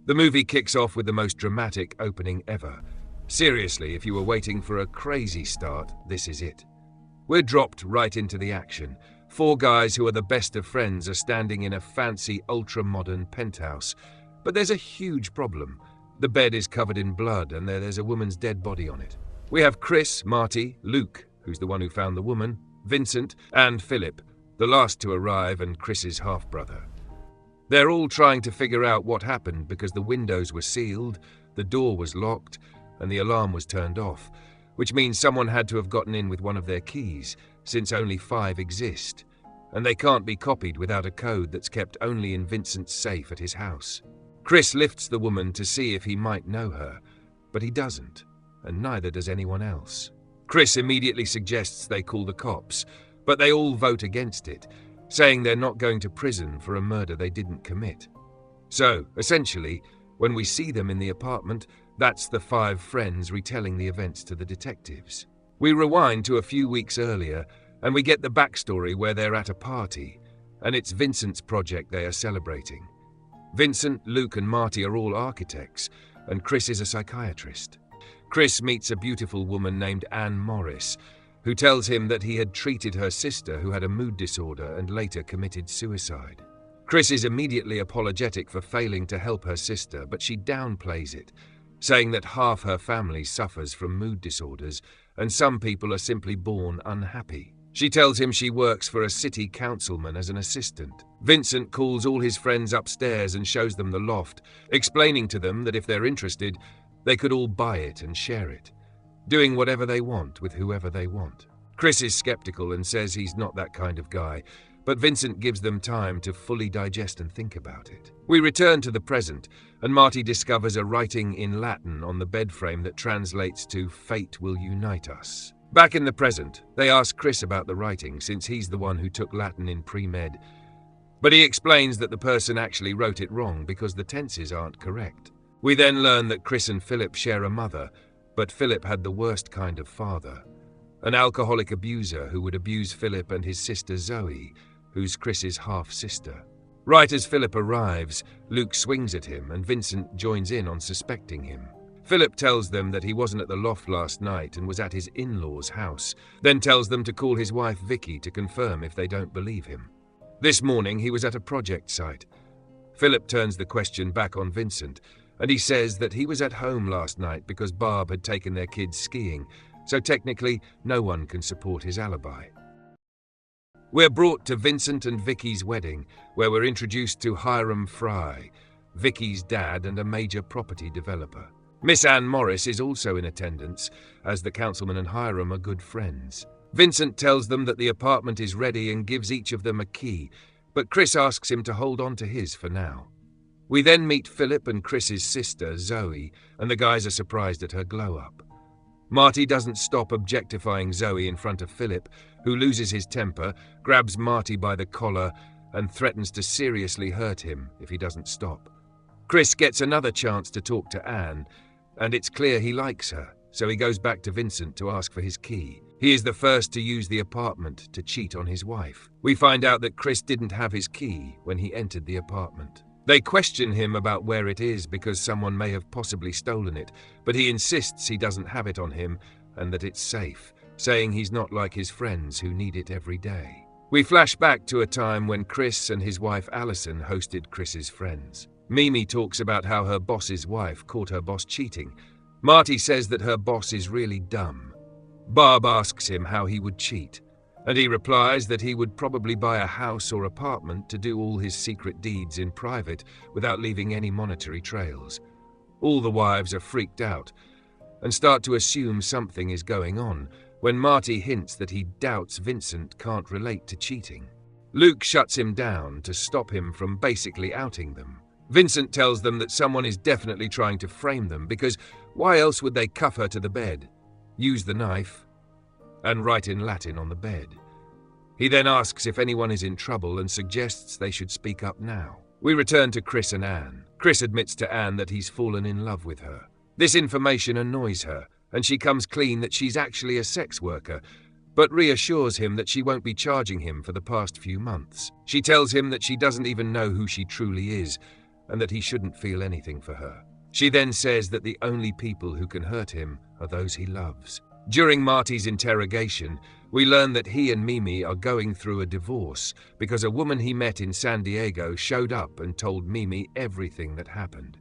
The movie kicks off with the most dramatic opening ever. Seriously, if you were waiting for a crazy start, this is it. We're dropped right into the action. 4 guys who are the best of friends are standing in a fancy, ultra-modern penthouse. But there's a huge problem. The bed is covered in blood and there's a woman's dead body on it. We have Chris, Marty, Luke, who's the one who found the woman, Vincent, and Philip, the last to arrive and Chris's half-brother. They're all trying to figure out what happened because the windows were sealed, the door was locked, and the alarm was turned off, which means someone had to have gotten in with one of their keys, since only 5 exist, and they can't be copied without a code that's kept only in Vincent's safe at his house. Chris lifts the woman to see if he might know her, but he doesn't, and neither does anyone else. Chris immediately suggests they call the cops, but they all vote against it, saying they're not going to prison for a murder they didn't commit. So, essentially, when we see them in the apartment, that's the 5 friends retelling the events to the detectives. We rewind to a few weeks earlier, and we get the backstory where they're at a party, and it's Vincent's project they are celebrating. Vincent, Luke, and Marty are all architects, and Chris is a psychiatrist. Chris meets a beautiful woman named Anne Morris, who tells him that he had treated her sister who had a mood disorder and later committed suicide. Chris is immediately apologetic for failing to help her sister, but she downplays it, saying that half her family suffers from mood disorders and some people are simply born unhappy. She tells him she works for a city councilman as an assistant. Vincent calls all his friends upstairs and shows them the loft, explaining to them that if they're interested, they could all buy it and share it, doing whatever they want with whoever they want. Chris is skeptical and says he's not that kind of guy, but Vincent gives them time to fully digest and think about it. We return to the present, and Marty discovers a writing in Latin on the bed frame that translates to "Fate will unite us." Back in the present, they ask Chris about the writing since he's the one who took Latin in pre-med, but he explains that the person actually wrote it wrong because the tenses aren't correct. We then learn that Chris and Philip share a mother, but Philip had the worst kind of father, an alcoholic abuser who would abuse Philip and his sister Zoe, who's Chris's half-sister. Right as Philip arrives, Luke swings at him and Vincent joins in on suspecting him. Philip tells them that he wasn't at the Loft last night and was at his in-laws' house, then tells them to call his wife Vicky to confirm if they don't believe him. This morning he was at a project site. Philip turns the question back on Vincent, and he says that he was at home last night because Barb had taken their kids skiing, so technically no one can support his alibi. We're brought to Vincent and Vicky's wedding, where we're introduced to Hiram Fry, Vicky's dad and a major property developer. Miss Anne Morris is also in attendance, as the councilman and Hiram are good friends. Vincent tells them that the apartment is ready and gives each of them a key, but Chris asks him to hold on to his for now. We then meet Philip and Chris's sister, Zoe, and the guys are surprised at her glow-up. Marty doesn't stop objectifying Zoe in front of Philip, who loses his temper, grabs Marty by the collar, and threatens to seriously hurt him if he doesn't stop. Chris gets another chance to talk to Anne, and it's clear he likes her, so he goes back to Vincent to ask for his key. He is the first to use the apartment to cheat on his wife. We find out that Chris didn't have his key when he entered the apartment. They question him about where it is because someone may have possibly stolen it, but he insists he doesn't have it on him and that it's safe, saying he's not like his friends who need it every day. We flash back to a time when Chris and his wife Allison hosted Chris's friends. Mimi talks about how her boss's wife caught her boss cheating. Marty says that her boss is really dumb. Barb asks him how he would cheat, and he replies that he would probably buy a house or apartment to do all his secret deeds in private without leaving any monetary trails. All the wives are freaked out and start to assume something is going on when Marty hints that he doubts Vincent can't relate to cheating. Luke shuts him down to stop him from basically outing them. Vincent tells them that someone is definitely trying to frame them because why else would they cuff her to the bed, use the knife, and write in Latin on the bed? He then asks if anyone is in trouble and suggests they should speak up now. We return to Chris and Anne. Chris admits to Anne that he's fallen in love with her. This information annoys her, and she comes clean that she's actually a sex worker, but reassures him that she won't be charging him for the past few months. She tells him that she doesn't even know who she truly is, and that he shouldn't feel anything for her. She then says that the only people who can hurt him are those he loves. During Marty's interrogation, we learn that he and Mimi are going through a divorce because a woman he met in San Diego showed up and told Mimi everything that happened.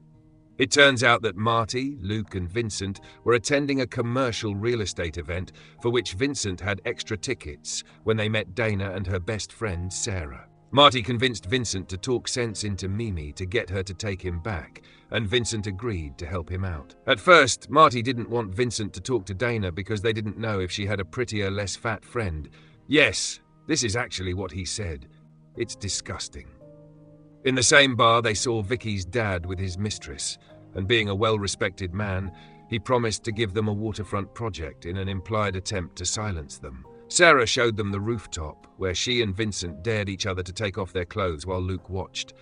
It turns out that Marty, Luke, and Vincent were attending a commercial real estate event for which Vincent had extra tickets when they met Dana and her best friend, Sarah. Marty convinced Vincent to talk sense into Mimi to get her to take him back, and Vincent agreed to help him out. At first, Marty didn't want Vincent to talk to Dana because they didn't know if she had a prettier, less fat friend. Yes, this is actually what he said. It's disgusting. In the same bar, they saw Vicky's dad with his mistress, and being a well-respected man, he promised to give them a waterfront project in an implied attempt to silence them. Sarah showed them the rooftop, where she and Vincent dared each other to take off their clothes while Luke watched.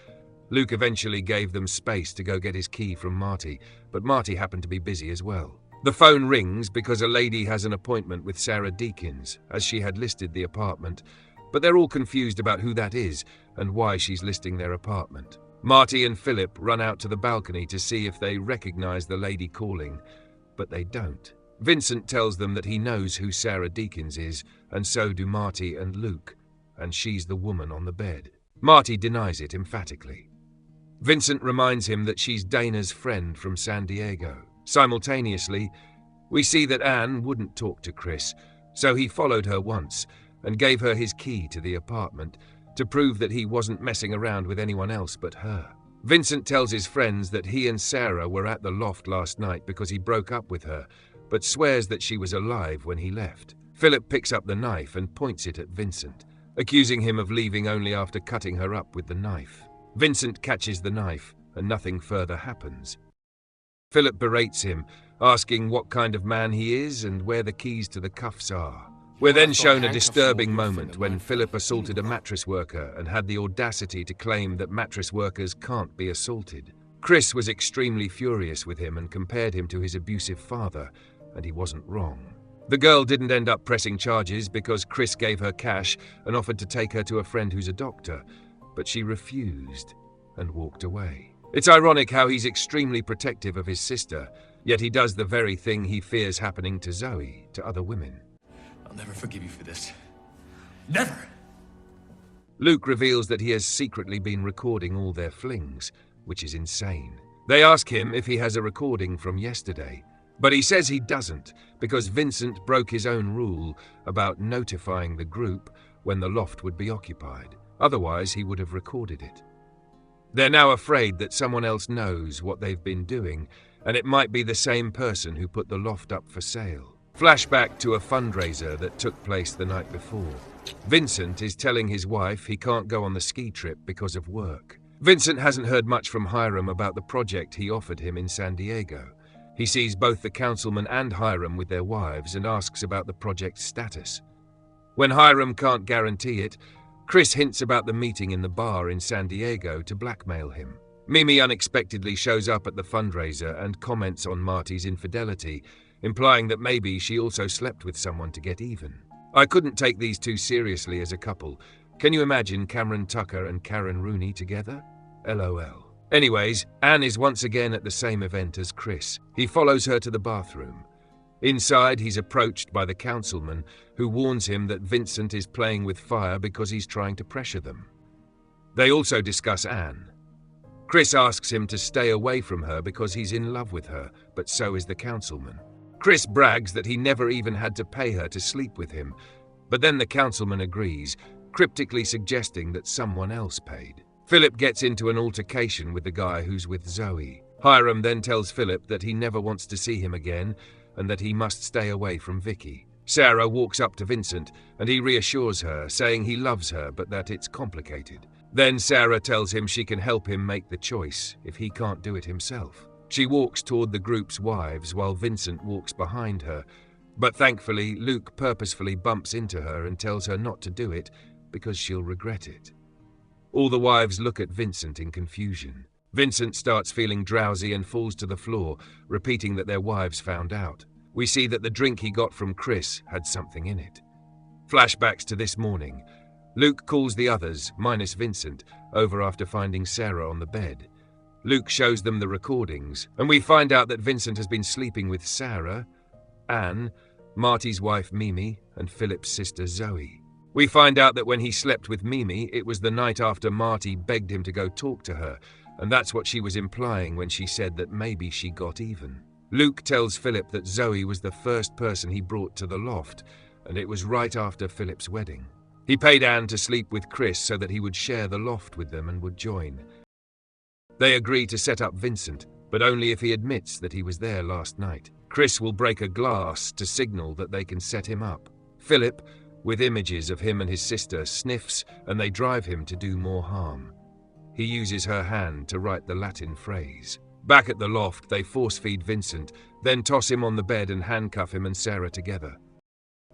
Luke eventually gave them space to go get his key from Marty, but Marty happened to be busy as well. The phone rings because a lady has an appointment with Sarah Deakins, as she had listed the apartment, but they're all confused about who that is and why she's listing their apartment. Marty and Philip run out to the balcony to see if they recognize the lady calling, but they don't. Vincent tells them that he knows who Sarah Deakins is, and so do Marty and Luke, and she's the woman on the bed. Marty denies it emphatically. Vincent reminds him that she's Dana's friend from San Diego. Simultaneously, we see that Anne wouldn't talk to Chris, so he followed her once and gave her his key to the apartment to prove that he wasn't messing around with anyone else but her. Vincent tells his friends that he and Sarah were at the Loft last night because he broke up with her, but swears that she was alive when he left. Philip picks up the knife and points it at Vincent, accusing him of leaving only after cutting her up with the knife. Vincent catches the knife, and nothing further happens. Philip berates him, asking what kind of man he is and where the keys to the cuffs are. We're then shown a disturbing moment when Philip assaulted a mattress worker and had the audacity to claim that mattress workers can't be assaulted. Chris was extremely furious with him and compared him to his abusive father, and he wasn't wrong. The girl didn't end up pressing charges because Chris gave her cash and offered to take her to a friend who's a doctor, but she refused and walked away. It's ironic how he's extremely protective of his sister, yet he does the very thing he fears happening to Zoe, to other women. I'll never forgive you for this. Never! Luke reveals that he has secretly been recording all their flings, which is insane. They ask him if he has a recording from yesterday, but he says he doesn't because Vincent broke his own rule about notifying the group when the loft would be occupied. Otherwise, he would have recorded it. They're now afraid that someone else knows what they've been doing, and it might be the same person who put the loft up for sale. Flashback to a fundraiser that took place the night before. Vincent is telling his wife he can't go on the ski trip because of work. Vincent hasn't heard much from Hiram about the project he offered him in San Diego. He sees both the councilman and Hiram with their wives and asks about the project's status. When Hiram can't guarantee it, Chris hints about the meeting in the bar in San Diego to blackmail him. Mimi unexpectedly shows up at the fundraiser and comments on Marty's infidelity, implying that maybe she also slept with someone to get even. I couldn't take these two seriously as a couple. Can you imagine Cameron Tucker and Karen Rooney together? LOL. Anyways, Anne is once again at the same event as Chris. He follows her to the bathroom. Inside, he's approached by the councilman, who warns him that Vincent is playing with fire because he's trying to pressure them. They also discuss Anne. Chris asks him to stay away from her because he's in love with her, but so is the councilman. Chris brags that he never even had to pay her to sleep with him, but then the councilman agrees, cryptically suggesting that someone else paid. Philip gets into an altercation with the guy who's with Zoe. Hiram then tells Philip that he never wants to see him again and that he must stay away from Vicky. Sarah walks up to Vincent and he reassures her, saying he loves her but that it's complicated. Then Sarah tells him she can help him make the choice if he can't do it himself. She walks toward the group's wives while Vincent walks behind her, but thankfully Luke purposefully bumps into her and tells her not to do it because she'll regret it. All the wives look at Vincent in confusion. Vincent starts feeling drowsy and falls to the floor, repeating that their wives found out. We see that the drink he got from Chris had something in it. Flashbacks to this morning. Luke calls the others, minus Vincent, over after finding Sarah on the bed. Luke shows them the recordings, and we find out that Vincent has been sleeping with Sarah, Anne, Marty's wife Mimi, and Philip's sister Zoe. We find out that when he slept with Mimi, it was the night after Marty begged him to go talk to her, and that's what she was implying when she said that maybe she got even. Luke tells Philip that Zoe was the first person he brought to the loft, and it was right after Philip's wedding. He paid Anne to sleep with Chris so that he would share the loft with them and would join. They agree to set up Vincent, but only if he admits that he was there last night. Chris will break a glass to signal that they can set him up. Philip, with images of him and his sister, sniffs, and they drive him to do more harm. He uses her hand to write the Latin phrase. Back at the loft, they force-feed Vincent, then toss him on the bed and handcuff him and Sarah together.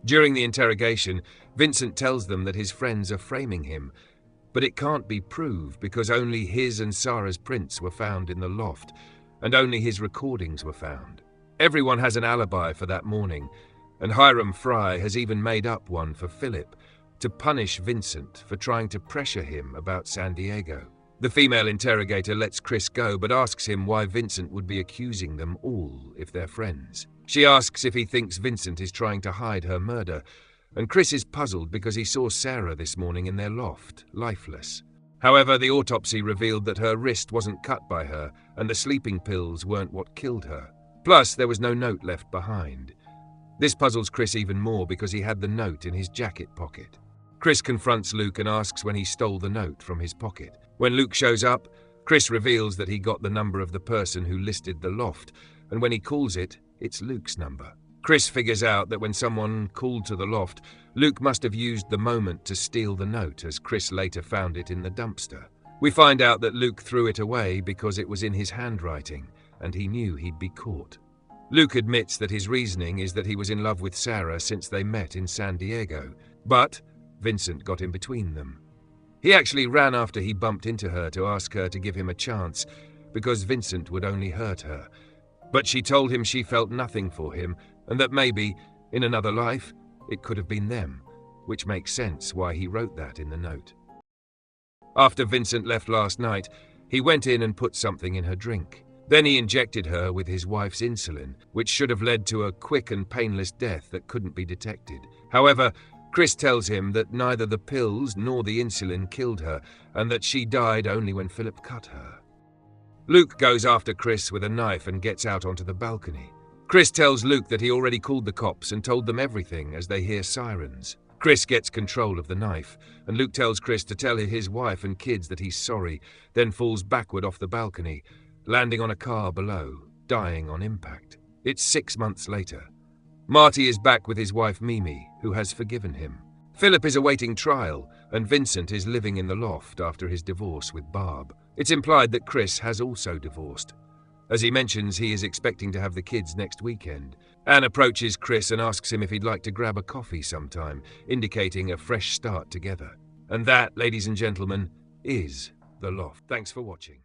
During the interrogation, Vincent tells them that his friends are framing him, but it can't be proved because only his and Sarah's prints were found in the loft, and only his recordings were found. Everyone has an alibi for that morning, and Hiram Fry has even made up one for Philip to punish Vincent for trying to pressure him about San Diego. The female interrogator lets Chris go but asks him why Vincent would be accusing them all if they're friends. She asks if he thinks Vincent is trying to hide her murder, and Chris is puzzled because he saw Sarah this morning in their loft, lifeless. However, the autopsy revealed that her wrist wasn't cut by her, and the sleeping pills weren't what killed her. Plus, there was no note left behind. This puzzles Chris even more because he had the note in his jacket pocket. Chris confronts Luke and asks when he stole the note from his pocket. When Luke shows up, Chris reveals that he got the number of the person who listed the loft, and when he calls it, it's Luke's number. Chris figures out that when someone called to the loft, Luke must have used the moment to steal the note, as Chris later found it in the dumpster. We find out that Luke threw it away because it was in his handwriting, and he knew he'd be caught. Luke admits that his reasoning is that he was in love with Sarah since they met in San Diego, but Vincent got in between them. He actually ran after he bumped into her to ask her to give him a chance, because Vincent would only hurt her. But she told him she felt nothing for him, and that maybe, in another life, it could have been them, which makes sense why he wrote that in the note. After Vincent left last night, he went in and put something in her drink. Then he injected her with his wife's insulin, which should have led to a quick and painless death that couldn't be detected. However, Chris tells him that neither the pills nor the insulin killed her, and that she died only when Philip cut her. Luke goes after Chris with a knife and gets out onto the balcony. Chris tells Luke that he already called the cops and told them everything as they hear sirens. Chris gets control of the knife, and Luke tells Chris to tell his wife and kids that he's sorry, then falls backward off the balcony, landing on a car below, dying on impact. It's 6 months later. Marty is back with his wife Mimi, who has forgiven him. Philip is awaiting trial, and Vincent is living in the loft after his divorce with Barb. It's implied that Chris has also divorced. As he mentions, he is expecting to have the kids next weekend. Anne approaches Chris and asks him if he'd like to grab a coffee sometime, indicating a fresh start together. And that, ladies and gentlemen, is The Loft. Thanks for watching.